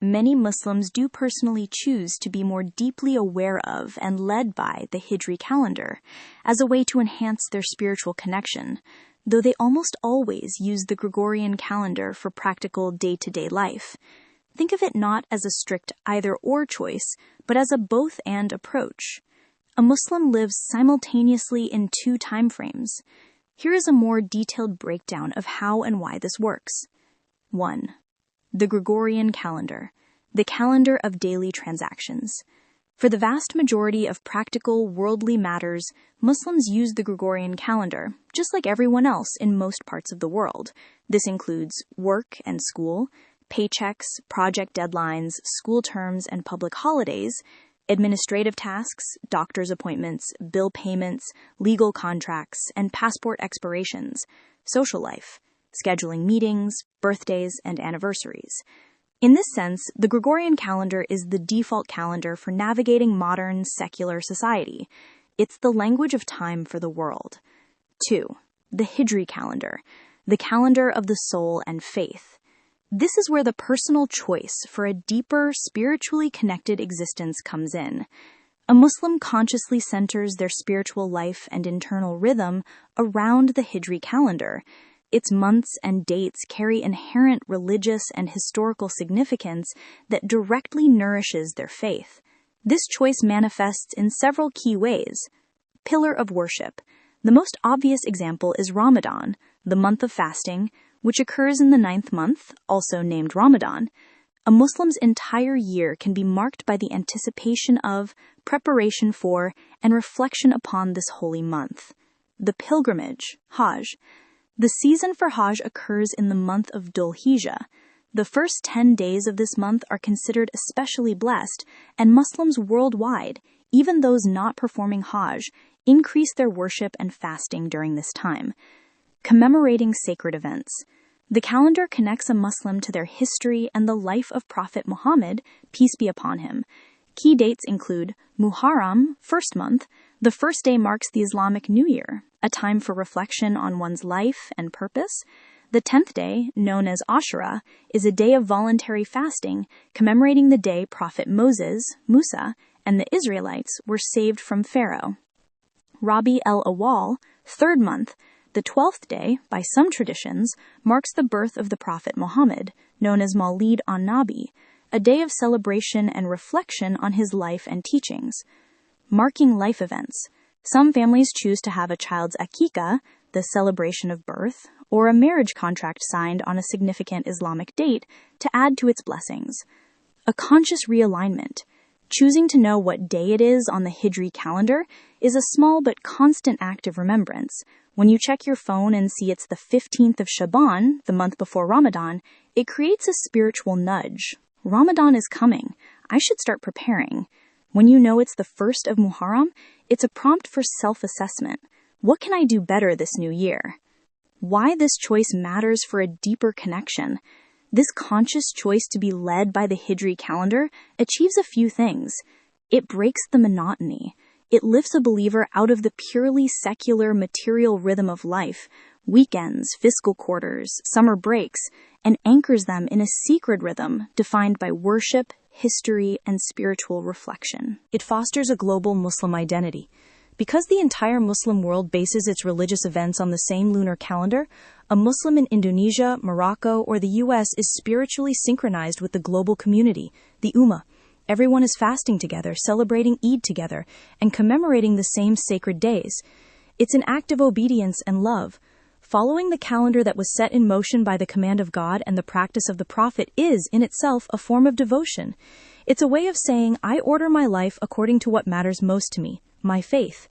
Many Muslims do personally choose to be more deeply aware of and led by the Hijri calendar as a way to enhance their spiritual connection, though they almost always use the Gregorian calendar for practical day-to-day life. Think of it not as a strict either-or choice, but as a both-and approach. A Muslim lives simultaneously in two time frames. Here is a more detailed breakdown of how and why this works. 1. The Gregorian calendar, the calendar of daily transactions. For the vast majority of practical, worldly matters, Muslims use the Gregorian calendar, just like everyone else in most parts of the world. This includes work and school, paychecks, project deadlines, school terms and public holidays, administrative tasks, doctor's appointments, bill payments, legal contracts, and passport expirations, social life, scheduling meetings, birthdays, and anniversaries. In this sense, the Gregorian calendar is the default calendar for navigating modern, secular society. It's the language of time for the world. 2. The Hijri calendar, the calendar of the soul and faith. This is where the personal choice for a deeper, spiritually connected existence comes in. A Muslim consciously centers their spiritual life and internal rhythm around the Hijri calendar. Its months and dates carry inherent religious and historical significance that directly nourishes their faith. This choice manifests in several key ways. Pillar of worship. The most obvious example is Ramadan, the month of fasting, which occurs in the 9th month, also named Ramadan. A Muslim's entire year can be marked by the anticipation of, preparation for, and reflection upon this holy month. The pilgrimage, Hajj. The season for Hajj occurs in the month of Dhul-Hijjah. The first 10 days of this month are considered especially blessed, and Muslims worldwide, even those not performing Hajj, increase their worship and fasting during this time. Commemorating sacred events. The calendar connects a Muslim to their history and the life of Prophet Muhammad, peace be upon him. Key dates include Muharram, first month. The first day marks the Islamic New Year, a time for reflection on one's life and purpose. The 10th day, known as Ashura, is a day of voluntary fasting, commemorating the day Prophet Moses, Musa, and the Israelites were saved from Pharaoh. Rabi el-Awwal, third month. The 12th day, by some traditions, marks the birth of the Prophet Muhammad, known as Mawlid an-Nabi, a day of celebration and reflection on his life and teachings. Marking life events. Some families choose to have a child's akikah, the celebration of birth, or a marriage contract signed on a significant Islamic date to add to its blessings. A conscious realignment. Choosing to know what day it is on the Hijri calendar is a small but constant act of remembrance. When you check your phone and see it's the 15th of Shaban, the month before Ramadan, it creates a spiritual nudge. Ramadan is coming. I should start preparing. When you know it's the 1st of Muharram, it's a prompt for self-assessment. What can I do better this new year? Why this choice matters for a deeper connection. This conscious choice to be led by the Hijri calendar achieves a few things. It breaks the monotony. It lifts a believer out of the purely secular material rhythm of life, weekends, fiscal quarters, summer breaks, and anchors them in a sacred rhythm defined by worship, history, and spiritual reflection. It fosters a global Muslim identity. Because the entire Muslim world bases its religious events on the same lunar calendar, a Muslim in Indonesia, Morocco, or the US is spiritually synchronized with the global community, the Ummah. Everyone is fasting together, celebrating Eid together, and commemorating the same sacred days. It's an act of obedience and love. Following the calendar that was set in motion by the command of God and the practice of the Prophet is, in itself, a form of devotion. It's a way of saying, I order my life according to what matters most to me, my faith.